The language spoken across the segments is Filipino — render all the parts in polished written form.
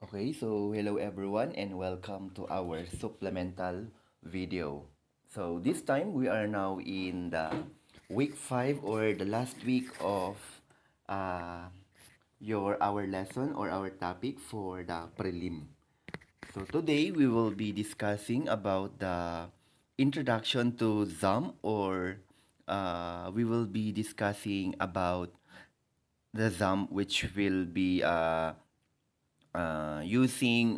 Okay, so hello everyone and welcome to our supplemental video. So this time we are now in the week 5 or the last week of uh, our lesson or our topic for the prelim. So today we will be discussing about the introduction to XAM or we will be discussing about the XAM which will be using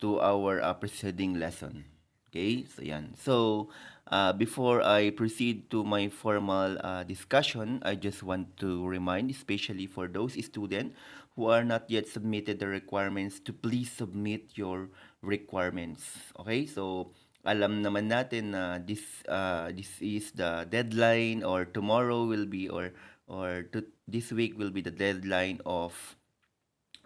to our preceding lesson. Okay, so yan. So, before I proceed to my formal discussion, I just want to remind, especially for those students who are not yet submitted the requirements, to please submit your requirements. Okay, so alam naman natin na this is the deadline, or tomorrow will be, this week will be the deadline of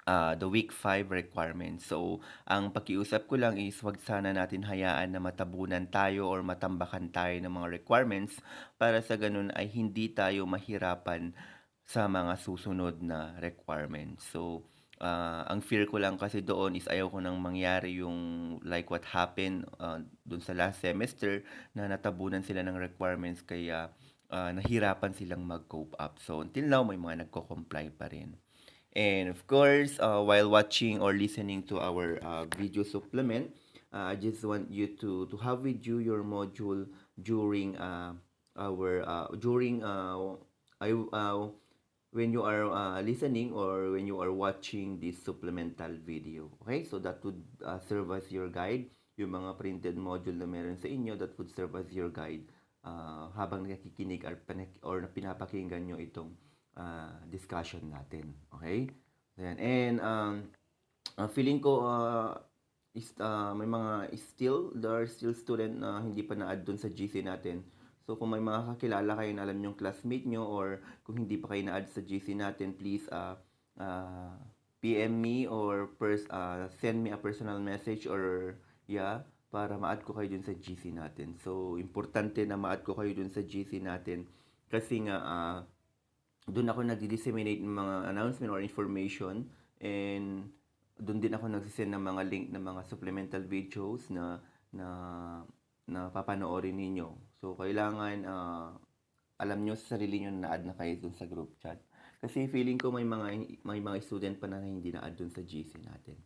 the week 5 requirements. So, ang pakiusap ko lang is wag sana natin hayaan na matabunan tayo or matambakan tayo ng mga requirements para sa ganun ay hindi tayo mahirapan sa mga susunod na requirements. So, ang fear ko lang kasi doon is ayaw ko nang mangyari yung like what happened doon sa last semester na natabunan sila ng requirements kaya nahirapan silang mag-cope up. So, until now, may mga nagko-comply pa rin. And of course, while watching or listening to our video supplement, I just want you to have with you your module during our during I when you are listening or when you are watching this supplemental video. Okay, so that would serve as your guide. Yung mga printed module na meron sa inyo, that would serve as your guide habang nakikinig or pinapakinggan nyo itong discussion natin. Okay? Ayan. And feeling ko may mga there are still student na hindi pa na-add dun sa GC natin. So kung may mga kakilala kayo na alam yung classmate nyo or kung hindi pa kayo na-add sa GC natin, please PM me or send me a personal message or para ma-add ko kayo dun sa GC natin. So importante na ma-add ko kayo dun sa GC natin kasi nga doon ako nag-disseminate ng mga announcement or information, and doon din ako nagsisend ng mga link ng mga supplemental videos na na papanoorin ninyo. So kailangan alam nyo sa sarili nyo na add na kayo dun sa group chat. Kasi feeling ko may mga student pa na hindi na add dun sa GC natin.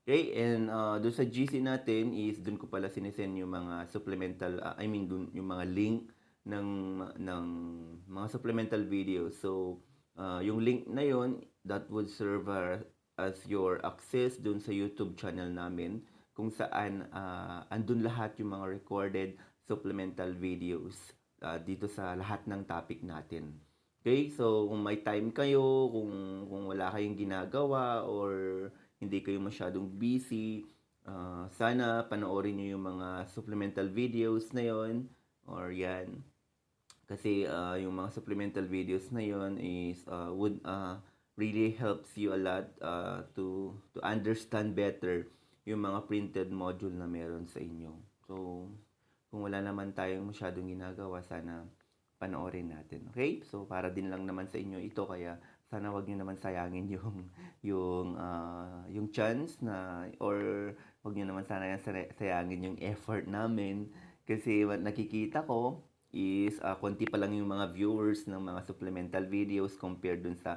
Okay, and dun sa GC natin is dun ko pala sinesend yung mga supplemental, dun yung mga link ng mga supplemental videos. So, yung link na yon that would serve as your access dun sa YouTube channel namin kung saan andun lahat yung mga recorded supplemental videos dito sa lahat ng topic natin. Okay, so kung may time kayo, kung wala kayong ginagawa or hindi kayo masyadong busy, sana panoorin niyo yung mga supplemental videos na yon or yan. Kasi yung mga supplemental videos na yon is would really helps you a lot to understand better yung mga printed module na meron sa inyo. So, kung wala naman tayong masyadong ginagawa, sana panoorin natin. Okay? So, para din lang naman sa inyo ito, kaya sana wag niyo naman sayangin yung chance na, or wag niyo naman sana sayangin yung effort namin kasi nakikita ko is konti pa lang yung mga viewers ng mga supplemental videos compared dun sa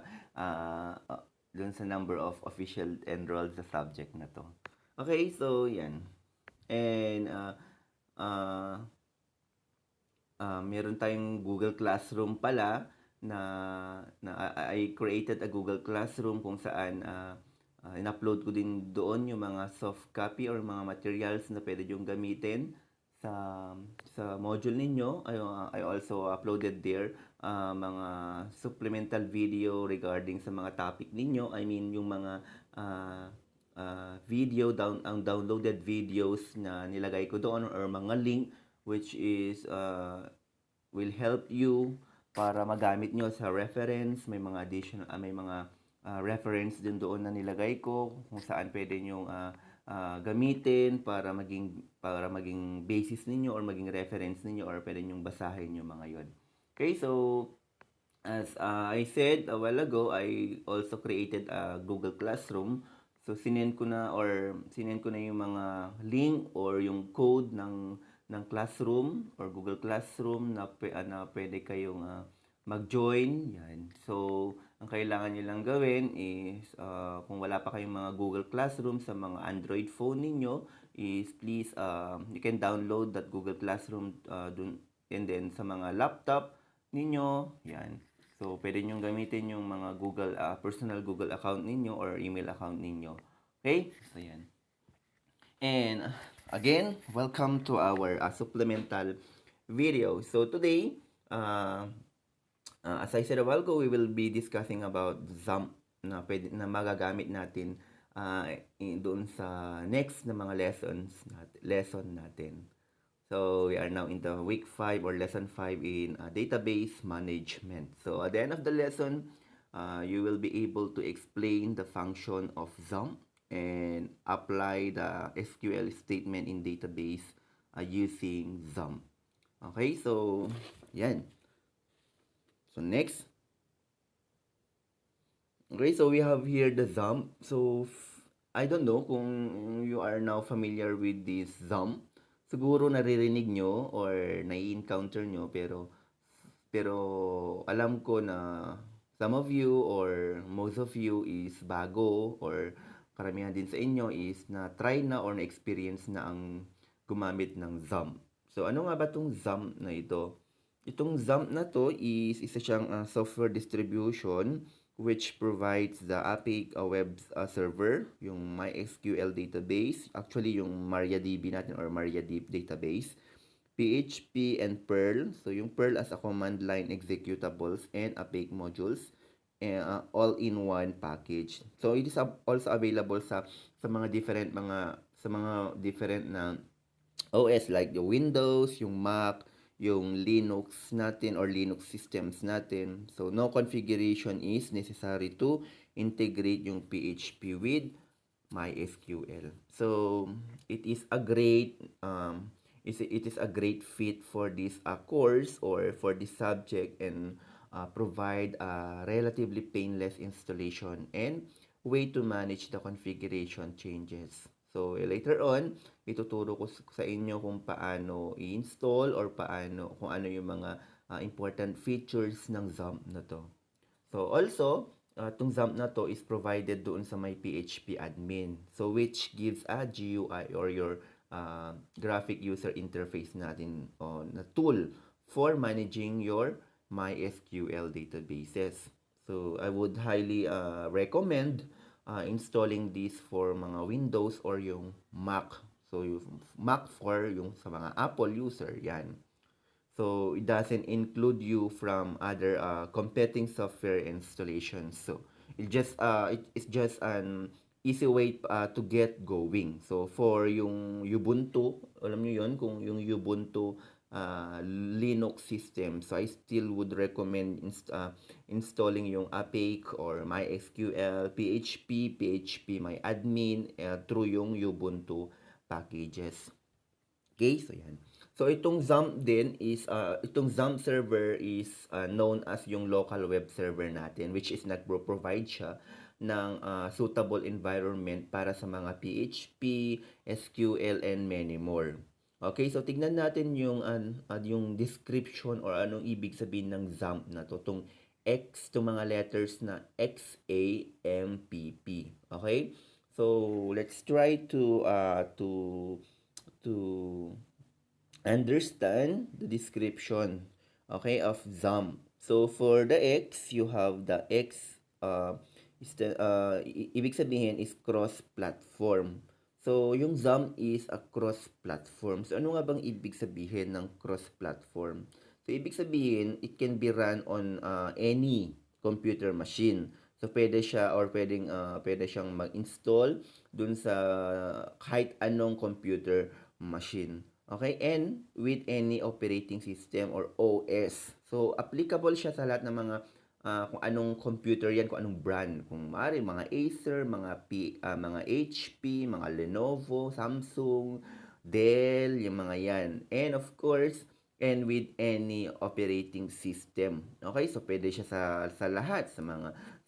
number of official enrolled sa subject na to. Okay, so yan. And uh, meron tayong Google Classroom pala na I created a Google Classroom kung saan in-upload ko din doon yung mga soft copy or mga materials na pwede yung gamitin sa module ninyo. I also uploaded there mga supplemental video regarding sa mga topic ninyo. Yung mga ang downloaded videos na nilagay ko doon or mga link which is will help you para magamit nyo sa reference. May mga additional, may mga reference din doon na nilagay ko kung saan pwede nyo gamitin para maging basis ninyo or maging reference ninyo or pwede nyong basahin yung mga yon. Okay, so as I said a while ago, I also created a Google Classroom. So sinend ko na yung mga link or yung code ng Classroom or Google Classroom na pwede kayong mag-join. Yan. So ang kailangan niyo lang gawin is kung wala pa kayong mga Google Classroom sa mga Android phone ninyo is please you can download that Google Classroom dun, and then sa mga laptop ninyo, yan. So, pwede nyo gamitin yung mga personal Google account ninyo or email account ninyo. Okay? So, yan. And again, welcome to our supplemental video. So, today, as I said a while ago, we will be discussing about XAMPP na magagamit natin doon sa next na mga lesson natin. So we are now in the week 5 or lesson 5 in database management. So at the end of the lesson, you will be able to explain the function of XAMPP and apply the SQL statement in database using XAMPP. Okay, so yan. So next. Okay, so we have here the XAMPP. So I don't know kung you are now familiar with this XAMPP. Siguro naririnig nyo or nai-encounter nyo pero alam ko na some of you or most of you is bago or karamihan din sa inyo is na try na or na-experience na ang gumamit ng XAMPP. So ano nga ba itong XAMPP na ito? Itong XAMPP na to is isa siyang software distribution which provides the API web server, yung MySQL database, actually yung MariaDB natin or MariaDB database, PHP and Perl. So yung Perl as a command line executables and API modules, all in one package. So it is also available sa mga different na OS like the Windows, yung Mac, yung Linux natin or Linux systems natin. So no configuration is necessary to integrate yung PHP with MySQL. So it is a great fit for this course or for this subject and provide a relatively painless installation and way to manage the configuration changes. So later on, ituturo ko sa inyo kung paano i-install or kung ano yung mga important features ng XAMPP na to. So also, itong XAMPP na to is provided doon sa my PHP admin. So which gives a GUI or your graphic user interface natin na tool for managing your MySQL databases. So I would highly recommend installing this for mga Windows or yung Mac. So yung Mac for yung sa mga Apple user, yan. So it doesn't include you from other competing software installations. So it's just an easy way to get going. So for yung Ubuntu, alam niyo yon kung yung Ubuntu Linux system. So I still would recommend installing yung API or MySQL, PHP my admin through yung Ubuntu packages. Okay, so yan. So itong XAMPP din is itong XAMPP server is known as yung local web server natin, which is nagpro-provide siya ng suitable environment para sa mga PHP, SQL and many more. Okay, so tignan natin yung description or anong ibig sabihin ng XAMPP na to, tong X, itong mga letters na XAMPP. Okay? So let's try to understand the description, okay, of XAMPP. So for the X, you have the X ibig sabihin is cross-platform. So yung XAMPP is a cross-platform. So ano nga bang ibig sabihin ng cross-platform? So ibig sabihin, it can be run on any computer machine. So pwede siya or pwede siyang mag-install dun sa kahit anong computer machine. Okay? And with any operating system or OS. So applicable siya sa lahat ng mga kung anong computer yan, kung anong brand. Kung maaari, mga Acer, mga HP, mga Lenovo, Samsung, Dell, yung mga yan. And of course, and with any operating system. Okay? So, pwede siya sa lahat,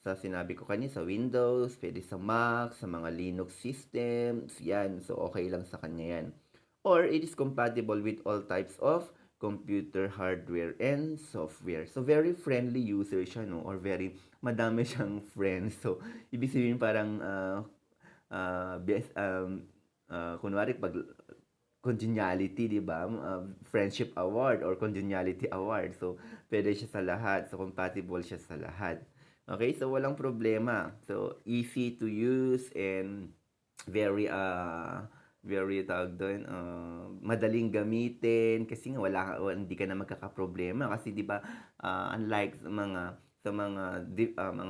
sa sinabi ko kanina, sa Windows, pwede sa Mac, sa mga Linux systems, yan. So, okay lang sa kanya yan. Or it is compatible with all types of computer hardware and software. So, very friendly user siya, no? Or very, madami siyang friends. So, ibig sabihin parang, kunwari, pag congeniality, di ba? Friendship award or congeniality award. So, pwede siya sa lahat. So, compatible siya sa lahat. Okay, so walang problema. So, easy to use and very very tawag doon, madaling gamitin kasi nga hindi ka na magkakaproblema kasi 'di ba, unlike mga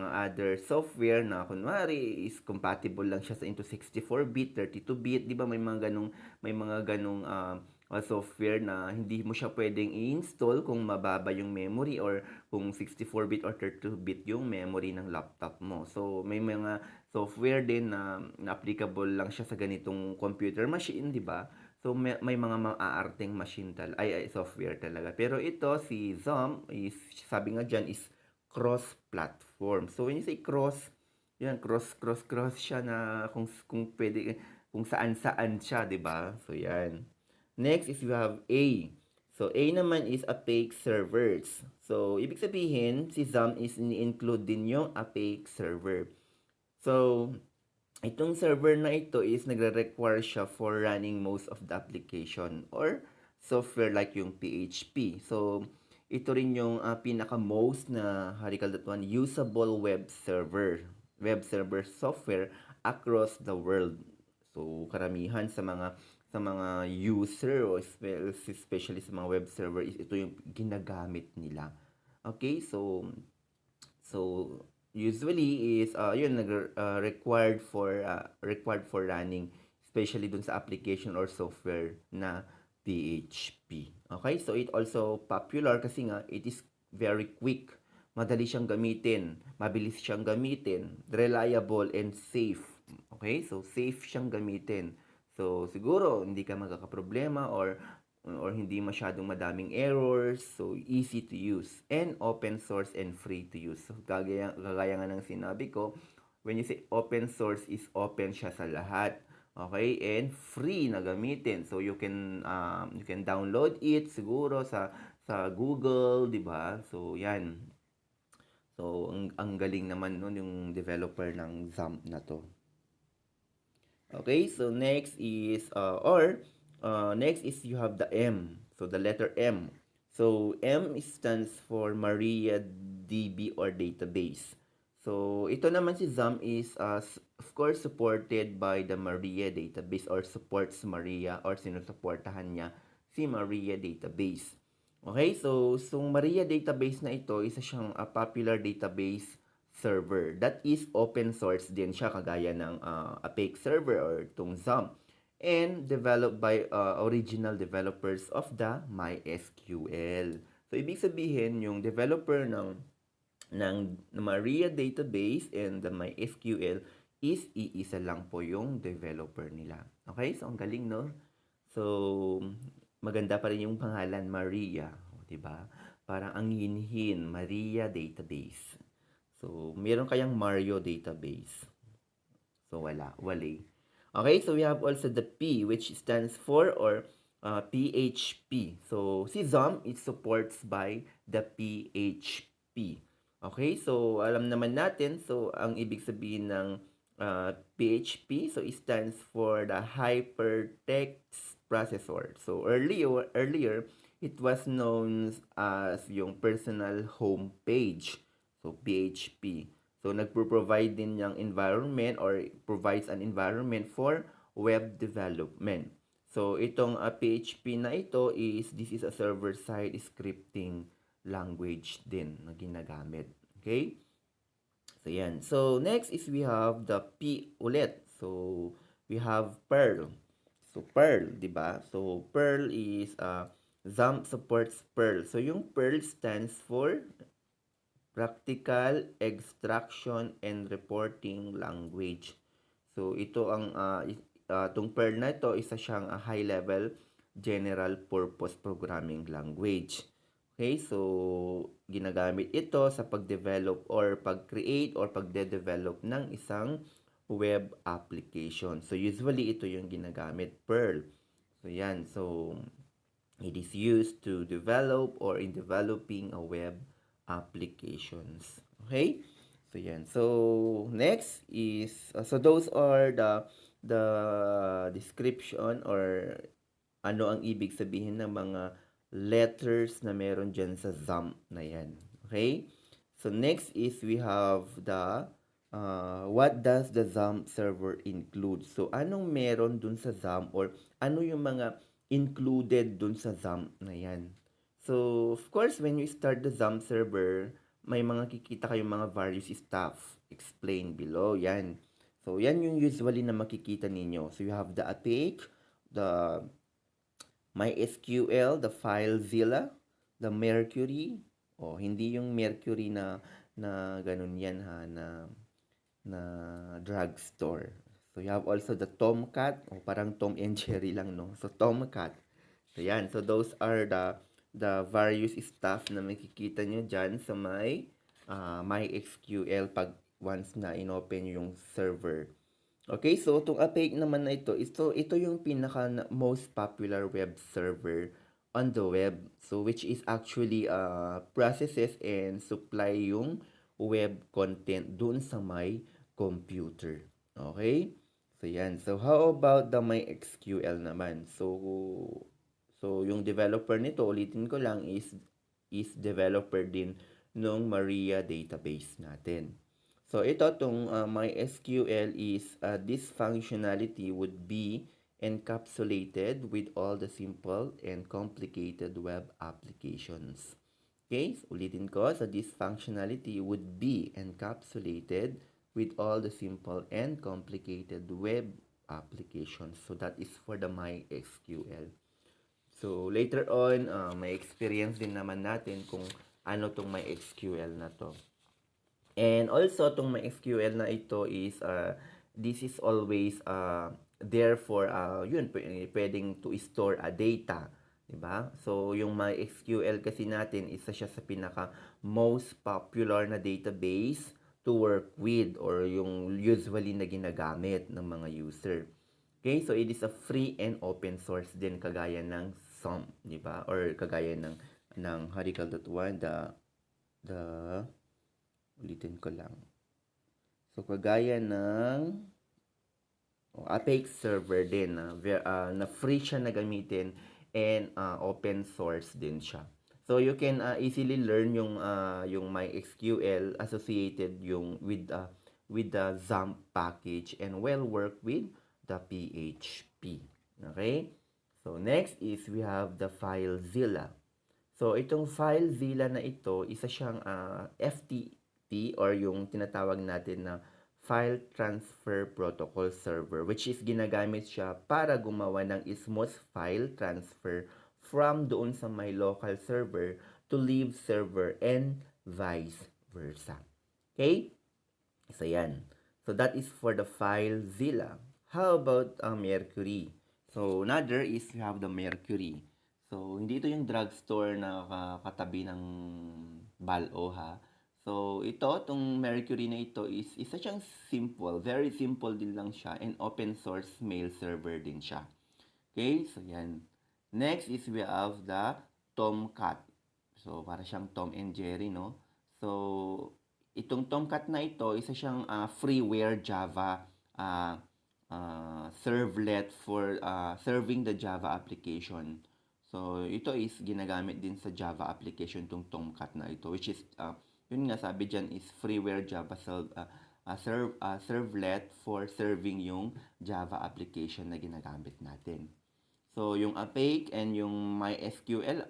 other software na kunwari is compatible lang siya sa into 64-bit, 32-bit, 'di ba may mga ganong software na hindi mo siya pwedeng i-install kung mababa yung memory or kung 64-bit or 32-bit yung memory ng laptop mo. So may mga software din na applicable lang siya sa ganitong computer machine, 'di ba? So may mga maaarteng machine software talaga. Pero ito si Zom is sabi nga diyan is cross-platform. So when you say cross, yan cross siya na kung pwede kung saan-saan siya, 'di ba? So yan. Next is we have A. So A naman is Apex servers. So ibig sabihin si Zom is ni-include din yung Apex server. So itong server na ito is nagre-require siya for running most of the application or software like yung PHP. So ito rin yung pinaka-most na how do you call that one, usable web server software across the world. So karamihan sa mga user o especially sa mga web server is ito yung ginagamit nila. Okay, so usually is yun required for running especially dun sa application or software na PHP. Okay? So it also popular kasi nga it is very quick. Madali siyang gamitin, mabilis siyang gamitin, reliable and safe. Okay? So safe siyang gamitin. So siguro hindi ka magkakaproblema or hindi masyadong madaming errors, so easy to use, and open source and free to use. So kagaya nga ng sinabi ko, when you say open source is open siya sa lahat. Okay? And free na gamitin. So you can download it siguro sa Google, 'di ba? So yan. So ang galing naman nun yung developer ng XAMPP na to. Okay, so next is you have the M. So the letter M. So M stands for MariaDB or database. So ito naman si XAMPP is of course supported by the Maria database or supports Maria or sinusuportahan niya si Maria database. Okay, so Maria database na ito isa siyang popular database server that is open source din siya kagaya ng Apex server or itong XAMPP and developed by original developers of the MySQL. So ibig sabihin yung developer ng Maria database and the MySQL is iisa lang po yung developer nila. Okay? So ang galing, no? So maganda pa rin yung pangalan Maria, 'di ba? Parang ang hinhin, Maria database. So, meron kayang Mario database. So, wala. Okay, so we have also the P, which stands for PHP. So, si XAMPP, it supports by the PHP. Okay, so alam naman natin, so ang ibig sabihin ng PHP, so it stands for the Hypertext Processor. So, earlier, it was known as yung personal home page. So, PHP. So, nagpo-provide din yung environment or provides an environment for web development. So, itong PHP na ito this is a server-side scripting language din na ginagamit. Okay? So, yan. So, next is we have the P ulit. So, we have Perl. So, Perl, di ba? So, Perl is XAMPP supports Perl. So, yung Perl stands for Practical Extraction and Reporting Language. So ito itong Perl na ito isa siyang high level general purpose programming language. Okay, so ginagamit ito sa pag-develop or pag-create or pagde-develop ng isang web application. So usually ito yung ginagamit, Perl. So yan, so it is used to develop or in developing a web applications. Okay? So yan. So next is so those are the description or ano ang ibig sabihin ng mga letters na meron dyan sa XAMPP na yan. Okay? So next is we have the what does the XAMPP server include? So anong meron dun sa XAMPP or ano yung mga included dun sa XAMPP na yan? So of course when you start the XAMPP server, may mga kikita kayong mga various stuff explained below. Yan. So yan yung usually na makikita ninyo. So you have the Apache, the MySQL, the FileZilla, the Mercury. Oh, hindi yung Mercury na ganun yan ha, na drugstore. So you have also the Tomcat, o parang Tom and Jerry lang no. So Tomcat. So yan, so those are the various stuff na makikita nyo dyan sa MySQL pag once na inopen yung server. Okay, so itong Apache naman na ito yung pinaka most popular web server on the web. So which is actually processes and supply yung web content dun sa my computer. Okay? So yan. So how about the MySQL naman? So yung developer nito, ulitin ko lang, is developer din nung Maria database natin. So ito tong MySQL is this functionality would be encapsulated with all the simple and complicated web applications. Okay, so ulitin ko. So this functionality would be encapsulated with all the simple and complicated web applications. So that is for the MySQL. So later on, may experience din naman natin kung ano tong MySQL na to. And also, itong MySQL na ito is, this is always there for, pwedeng to store a data. Diba? So, yung MySQL kasi natin, isa siya sa pinaka most popular na database to work with or yung usually na ginagamit ng mga user. Okay, so it is a free and open source din kagaya ng SOM, di ba? Or kagaya ng how do you call that one? The ulitin ko lang. So kagaya ng Apex server din na free siya na gamitin and open source din siya. So you can easily learn yung MySQL associated yung with the XAMPP package and well work with the PHP. Okay? So next is we have the FileZilla. So itong FileZilla na ito, isa siyang FTP or yung tinatawag natin na File Transfer Protocol Server, which is ginagamit siya para gumawa ng smooth file transfer from doon sa my local server to live server and vice versa. Okay? So yan. So that is for the FileZilla. How about Mercury? So another is we have the Mercury. So hindi ito yung drugstore na katabi ng Balo ha. So ito, itong Mercury na ito is isa siyang simple, very simple din lang siya and open source mail server din siya. Okay, so yan. Next is we have the Tomcat. So para siyang Tom and Jerry, no? So itong Tomcat na ito, isa siyang freeware Java servlet for serving the Java application. So, ito is ginagamit din sa Java application tong Tomcat na ito, which is, yun nga sabi dyan is freeware Java servlet for serving yung Java application na ginagamit natin. So, yung Apache and yung MySQL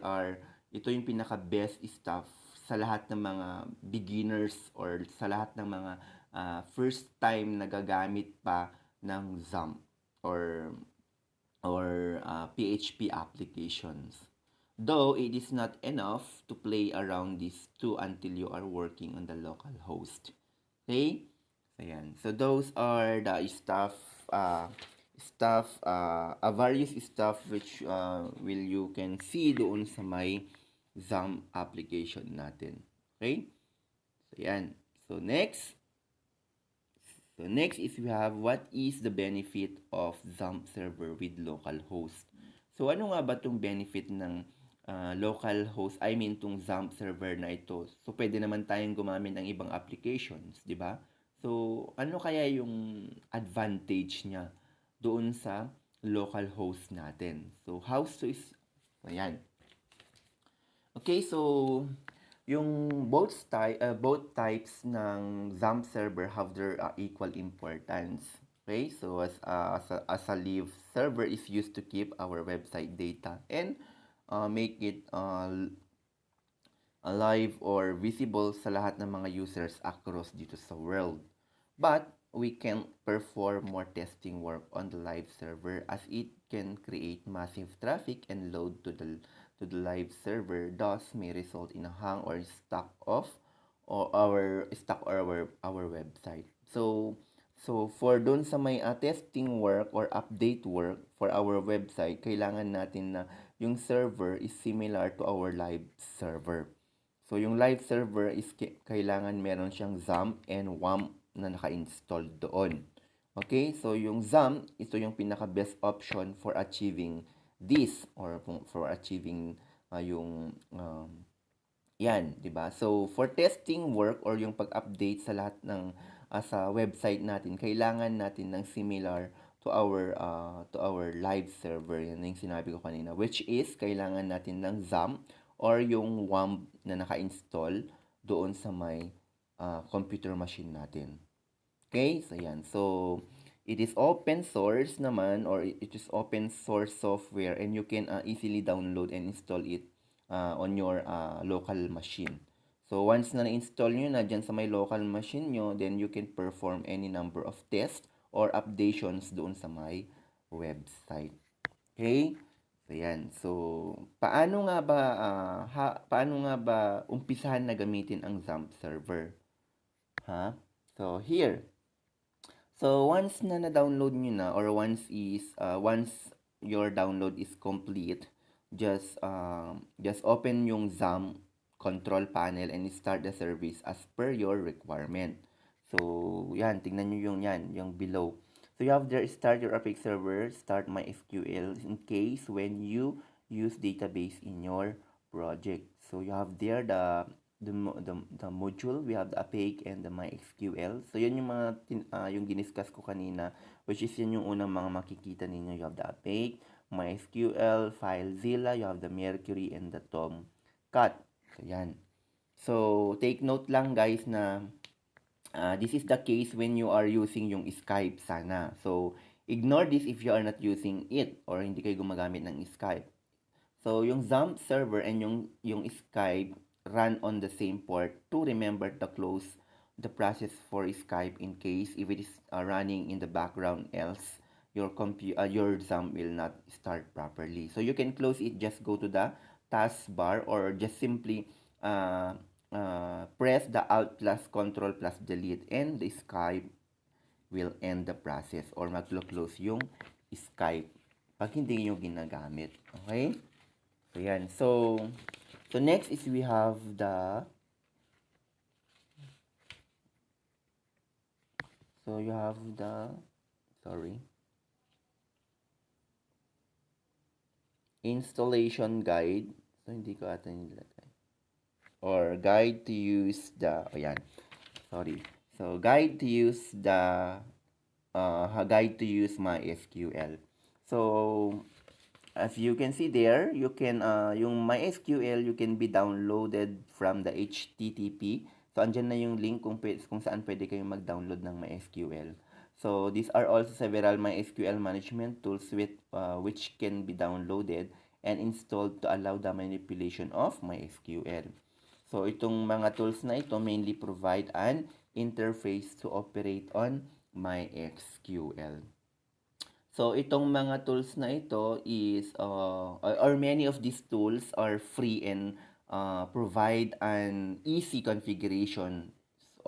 are, ito yung pinaka-best stuff sa lahat ng mga beginners or sa lahat ng mga first time nagagamit pa ng XAMPP or PHP applications. Though it is not enough to play around these two until you are working on the local host. Okay? So, yan. So, those are the stuff stuff, various stuff which will you can see doon sa may XAMPP application natin. Okay? So, yan. So, next is we have what is the benefit of XAMPP server with local host. So, ano nga ba itong benefit ng local host? I mean, itong XAMPP server na ito. So, pwede naman tayong gumamit ng ibang applications, di ba? So, ano kaya yung advantage niya doon sa local host natin? So, host is, ayan. Okay, so yung both types ng XAMPP server have their equal importance. Okay, so as a live server is used to keep our website data and make it alive or visible sa lahat ng mga users across dito sa world. But we can perform more testing work on the live server as it can create massive traffic and load to the live server, thus may result in a hang or stuck off or our website. So for doon sa may testing work or update work for our website, kailangan natin na yung server is similar to our live server. So, yung live server is kailangan meron siyang XAMPP and WAMP na naka-install doon. Okay? So, yung XAMPP, ito yung pinaka-best option for achieving this or for achieving yung yan, 'di ba? So, for testing work or yung pag-update sa lahat ng sa website natin, kailangan natin ng similar to our live server. Yan yung sinabi ko kanina, which is kailangan natin ng XAMPP or yung WAMP na naka-install doon sa may computer machine natin. Okay? So, yan. So, it is open source naman or it is open source software and you can easily download and install it on your local machine. So, once na na-install nyo na dyan sa may local machine nyo, then you can perform any number of tests or updations doon sa may website. Okay? So, yan. So, paano nga ba umpisahan na gamitin ang XAMPP server? Ha? So, here. So, once na na-download nyo na or once your download is complete, just open yung XAMPP control panel and start the service as per your requirement. So, yan, tingnan nyo yung below. So, you have there, start your Epic server, start MySQL in case when you use database in your project. So, you have there the module, we have the Epic and the MySQL. So, yun yung mga yung giniscuss ko kanina, which is yun yung unang mga makikita ninyo. You have the Epic, MySQL, FileZilla, you have the Mercury and the Tomcat. So, yan. So, take note lang guys na this is the case when you are using yung Skype sana. So, ignore this if you are not using it or hindi kayo gumagamit ng Skype. So, yung XAMPP server and yung Skype run on the same port to remember to close the process for Skype in case if it is running in the background, else your XAMPP will not start properly. So, you can close it, just go to the taskbar or just simply press the Alt plus Control plus Delete and the Skype will end the process or mag-close yung Skype pag hindi nyo ginagamit. Okay? So, yan. So next is we have installation guide. So, hindi ko ata nilagay. Or guide to use So, guide to use MySQL. So, as you can see there, you can yung MySQL you can be downloaded from the HTTP. So, andyan na yung link kung saan pwede kayong mag-download ng MySQL. So, these are also several MySQL management tools which can be downloaded and installed to allow the manipulation of MySQL. So, itong mga tools na ito mainly provide an interface to operate on MySQL. So, itong mga tools na ito is, or many of these tools are free and provide an easy configuration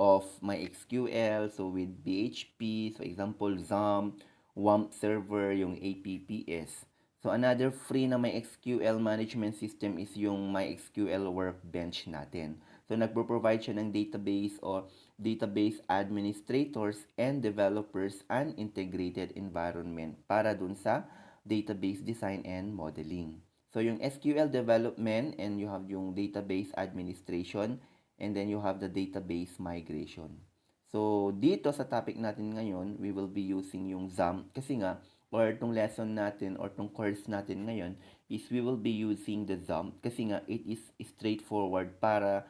of MySQL. So, with PHP, so example, XAMPP, WAMP server, yung APPS. So, another free na may SQL management system is yung MySQL Workbench natin. So, nagpo-provide siya ng database or database administrators and developers an integrated environment para dun sa database design and modeling. So, yung SQL development and you have yung database administration and then you have the database migration. So, dito sa topic natin ngayon, we will be using yung XAMPP kasi nga, or itong lesson natin or itong course natin ngayon is we will be using the XAMPP kasi nga it is straightforward para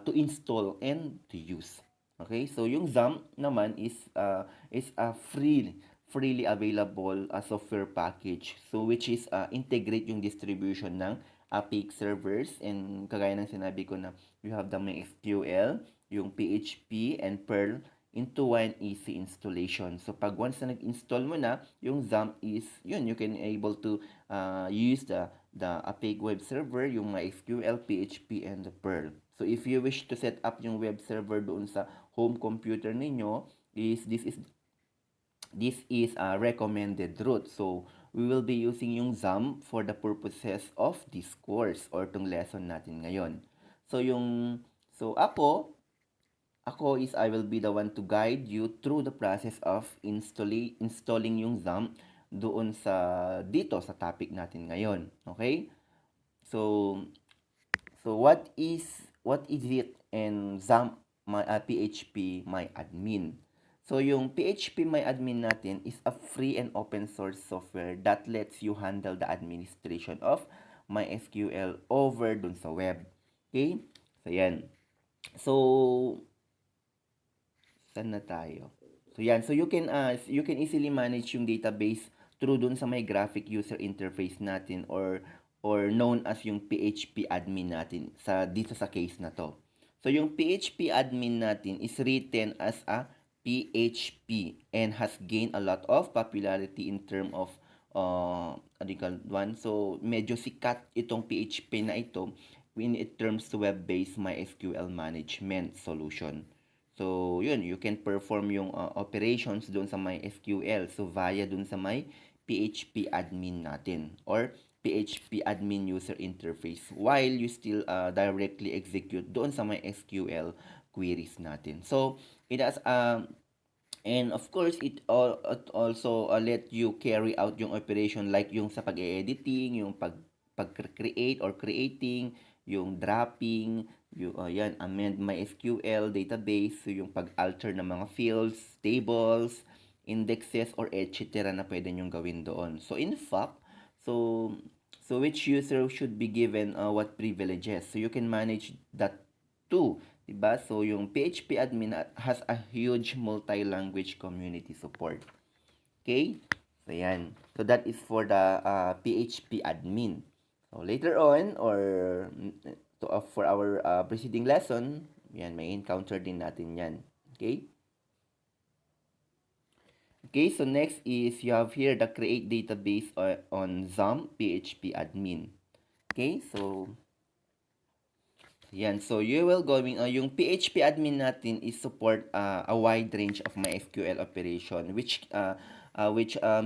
to install and to use. Okay? So, yung XAMPP naman is a freely available software package. So, which is integrate yung distribution ng Apex servers and kagaya ng sinabi ko na you have the MySQL, yung PHP and Perl into one easy installation. So, pag once na nag-install mo na, yung XAMPP is, yun, you can able to use the Apex web server, yung MySQL, PHP, and the Perl. So, if you wish to set up yung web server doon sa home computer ninyo, this is a recommended route. So, we will be using yung XAMPP for the purposes of this course or tong lesson natin ngayon. So, ako is I will be the one to guide you through the process of installing yung XAMPP doon dito sa topic natin ngayon. Okay? So what is it and XAMPP PHP my admin? So yung PHP my admin natin is a free and open source software that lets you handle the administration of MySQL over dun sa web. Okay? So yan. So saan na tayo? So yan, so you can easily manage yung database through dun sa may graphic user interface natin or known as yung PHP admin natin dito sa case na to. So yung PHP admin natin is written as a PHP and has gained a lot of popularity in term of So medyo sikat itong PHP na ito when it terms to web-based MySQL management solution. So, yun, you can perform yung operations doon sa may SQL. So, via doon sa may PHP admin natin or PHP admin user interface while you still directly execute doon sa may SQL queries natin. So, it has and of course, it also let you carry out yung operation like yung sa pag-editing, yung pag-create or creating, yung dropping, yung amend MySQL database, so yung pag-alter ng mga fields, tables, indexes, or etc. na pwede nyong gawin doon. So, in fact, so which user should be given what privileges? So, you can manage that too. Diba? So, yung PHP admin has a huge multi-language community support. Okay? So, yan. So, that is for the PHP admin. So, later on, or for our preceding lesson, yan, may encounter din natin yan. Okay? Okay, so next is you have here the create database on XAMPP PHP admin. Okay, so yan, so you will yung PHP admin natin is support a wide range of MySQL operation which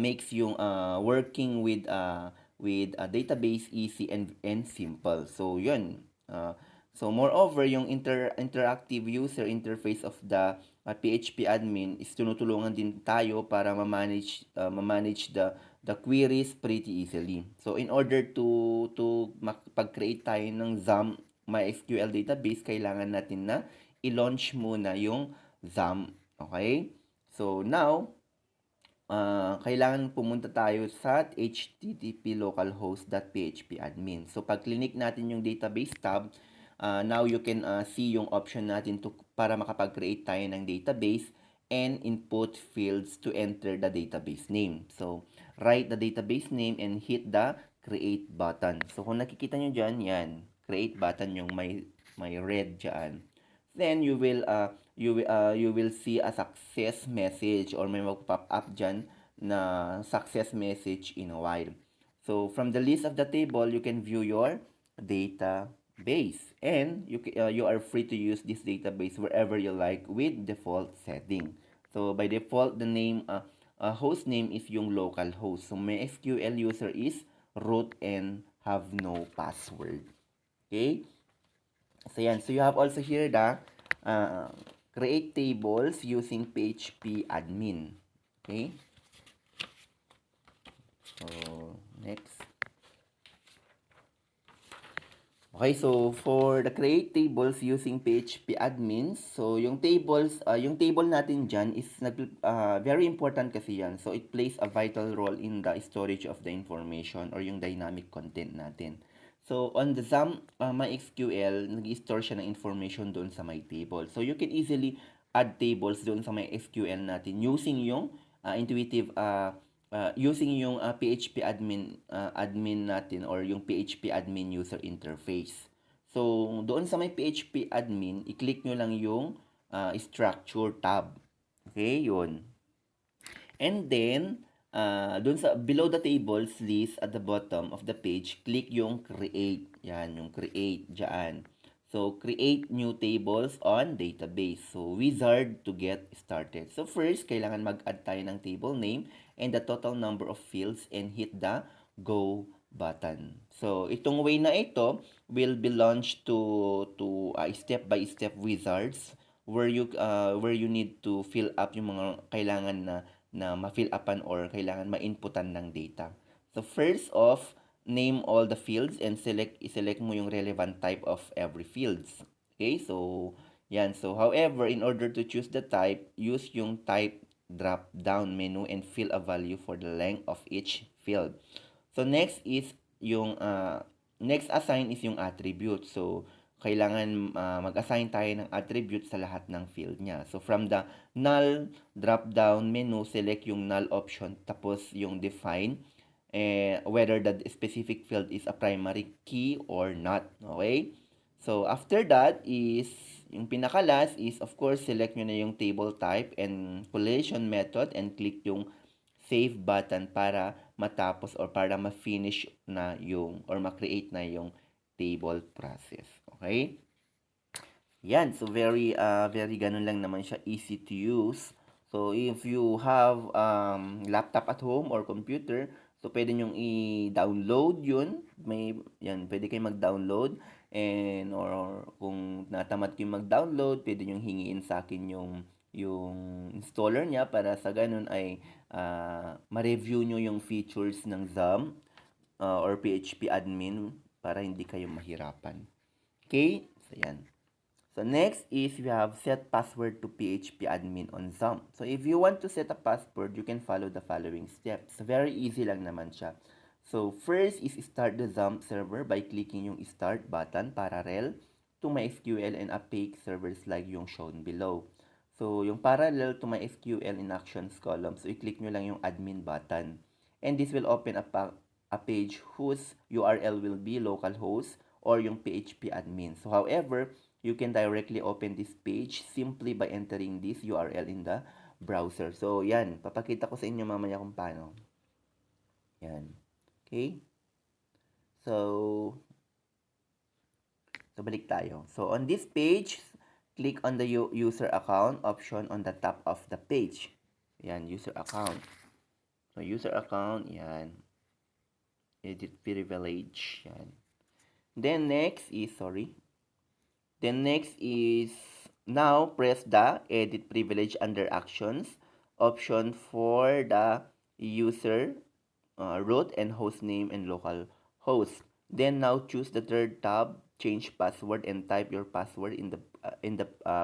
makes yung working with a database easy and simple. So yun. So moreover, yung interactive user interface of the PHP admin is tinutulungan din tayo para ma-manage the queries pretty easily. So in order to pag-create tayo ng XAMPP MySQL database, kailangan natin na i-launch muna yung XAMPP. Okay? So, now, kailangan pumunta tayo sa http localhost.php admin. So, pag clinic natin yung database tab, now you can see yung option natin para makapag-create tayo ng database and input fields to enter the database name. So, write the database name and hit the create button. So, kung nakikita nyo dyan, yan. Create button yung may red dyan. Then you will see a success message or may mag-pop up dyan na success message in a while. So from the list of the table, you can view your database and you are free to use this database wherever you like with default setting. So by default, the name host name is yung local host. So MySQL user is root and have no password. Okay? So yan. So you have also here the uh, create tables using PHP admin. Okay? So next. Okay, so for the create tables using PHP admins, so yung table natin dyan is very important kasi yan. So it plays a vital role in the storage of the information or yung dynamic content natin. So on the XAMPP MySQL, nag-store siya ng information doon sa my table. So you can easily add tables doon sa MySQL natin using yung intuitive using yung PHP admin natin or yung PHP admin user interface. So, doon sa may PHP admin, i-click nyo lang yung structure tab. Okay, yun. And then, doon sa below the tables list at the bottom of the page, click yung create. Yan, yung create dyan. So, create new tables on database. So, wizard to get started. So, first, kailangan mag-add tayo ng table name and the total number of fields and hit the go button. So, itong way na ito will be launched to step-by-step wizards where you need to fill up yung mga kailangan na ma-fill upan or kailangan ma-inputan ng data. So, first off, name all the fields and select mo yung relevant type of every fields. Okay? So, yan. So, however, in order to choose the type, use yung type drop-down menu and fill a value for the length of each field. So, next assign is yung attribute. So, kailangan mag-assign tayo ng attribute sa lahat ng field niya. So, from the null drop-down menu, select yung null option, tapos yung define whether the specific field is a primary key or not. Okay? So, after that is, yung pinaka-last is, of course, select nyo na yung table type and collation method and click yung save button para matapos or para ma-finish na yung or ma-create na yung table process. Okay? Yan. So, very ganun lang naman siya. Easy to use. So, if you have laptop at home or computer, so pwede nyong i-download yun. Pwede kayong mag-download. And, or kung natamad kayong mag-download, pwede nyong hingiin sa akin yung installer niya para sa ganun ay ma-review nyo yung features ng XAMPP or PHP admin para hindi kayo mahirapan. Okay? So, yan. So, next is we have set password to PHP admin on XAMPP. So, if you want to set a password, you can follow the following steps. So, very easy lang naman siya. So, first is start the XAMPP server by clicking yung start button parallel to MySQL and API servers like yung shown below. So, yung parallel to MySQL in actions column, so i-click nyo lang yung admin button. And this will open a page whose URL will be localhost or yung PHP admin. So, however, you can directly open this page simply by entering this URL in the browser. So, yan. Papakita ko sa inyo mamaya kung paano. Yan. Okay? So, balik tayo. So, on this page, click on the user account option on the top of the page. Yan, user account. So, user account, yan. Edit privilege, yan. Then, next is, now press the edit privilege under actions option for the user, root and host name and local host. Then now choose the third tab, change password and type your password in the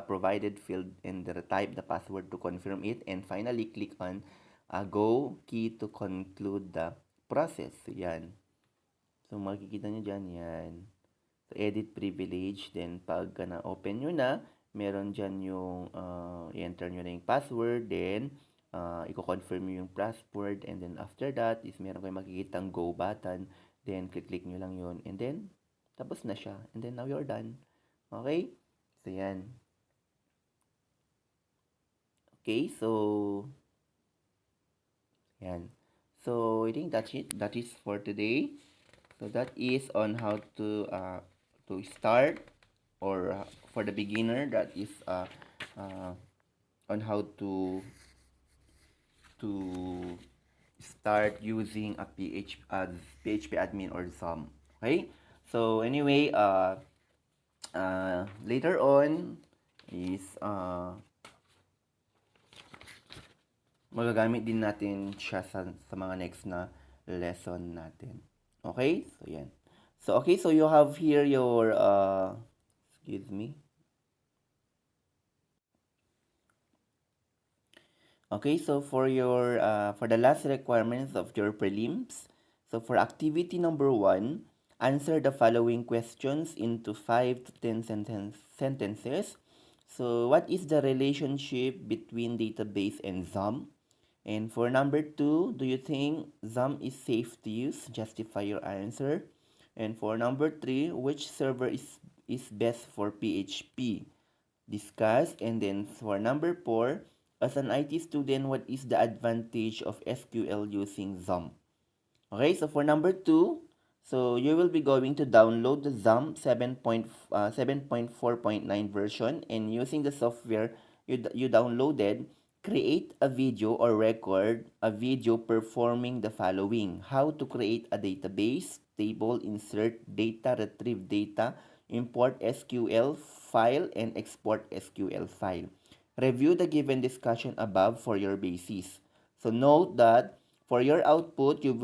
provided field and type the password to confirm it. And finally, click on go key to conclude the process. So, yan. So, makikita nyo dyan, yan. So, edit privilege. Then, pag na-open nyo na, meron dyan yung, i-enter nyo na yung password. Then, i-confirm nyo yung password. And then, after that, is meron kayo makikitang go button. Then, click nyo lang yun. And then, tapos na siya. And then, now you're done. Okay? So, yan. Okay, so, yan. So, I think that's it. That is for today. So, that is on how to start, or for the beginner, that is on how to start using a PHP admin or XAMPP. Okay? So anyway, later on is magagamit din natin siya sa mga next na lesson natin. Okay? So yan. So okay, so you have here your excuse me. Okay, so for your for the last requirements of your prelims, so for activity number 1, answer the following questions into 5 to 10 sentences. So what is the relationship between database and XAMPP? And for number 2, do you think XAMPP is safe to use? Justify your answer. And for number 3, which server is best for PHP? Discuss. And then for number 4, as an IT student, what is the advantage of SQL using XAMPP? Okay, so for number 2, so you will be going to download the XAMPP 7.4.9 version, and using the software you downloaded, create a video or record a video performing the following: how to create a database, table, insert data, retrieve data, import SQL file, and export SQL file. Review the given discussion above for your basis. So note that for your output, you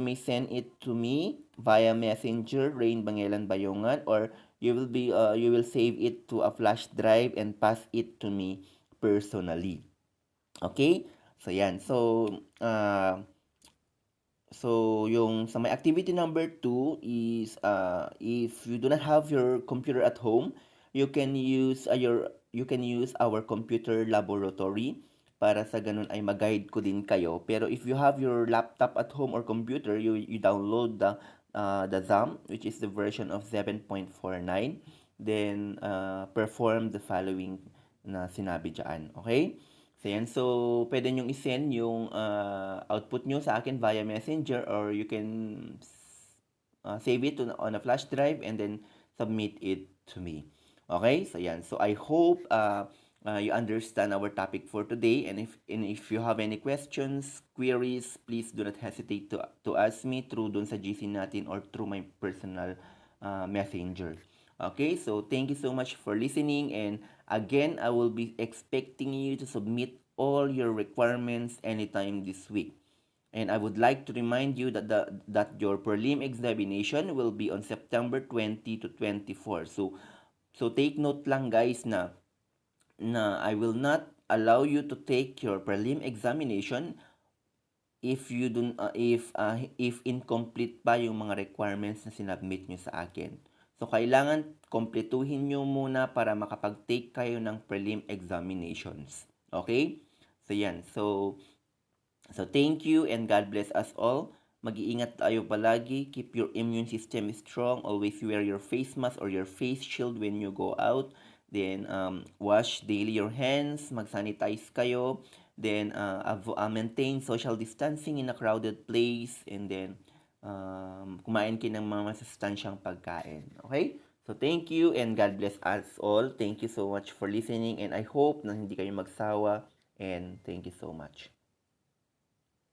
may send it to me via Messenger, Rain Bangelan Bayongan, or you will save it to a flash drive and pass it to me personally. Okay? So yan. So yung sa my activity number 2 is if you do not have your computer at home, you can use our computer laboratory para sa ganun ay mag-guide ko din kayo. Pero if you have your laptop at home or computer, you download the XAMPP, which is the version of 7.49, then perform the following na sinabi diyan. Okay? So, yan. So, pwede nyong isend yung output nyo sa akin via Messenger, or you can save it on a flash drive and then submit it to me. Okay? So, yan. So, I hope you understand our topic for today, and if you have any questions, queries, please do not hesitate to ask me through dun sa GC natin or through my personal messenger. Okay, so thank you so much for listening, and again, I will be expecting you to submit all your requirements anytime this week. And I would like to remind you that your prelim examination will be on September 20 to 24. So take note lang guys na I will not allow you to take your prelim examination if incomplete pa yung mga requirements na sinubmit nyo sa akin. So, kailangan kompletuhin nyo muna para makapag-take kayo ng prelim examinations. Okay? So, yan. So thank you and God bless us all. Mag-iingat tayo palagi. Keep your immune system strong. Always wear your face mask or your face shield when you go out. Then, wash daily your hands. Mag-sanitize kayo. Then, maintain social distancing in a crowded place. And then, kumain kayo ng mga masustansyang pagkain. Okay? So, thank you and God bless us all. Thank you so much for listening, and I hope na hindi kayo magsawa, and thank you so much.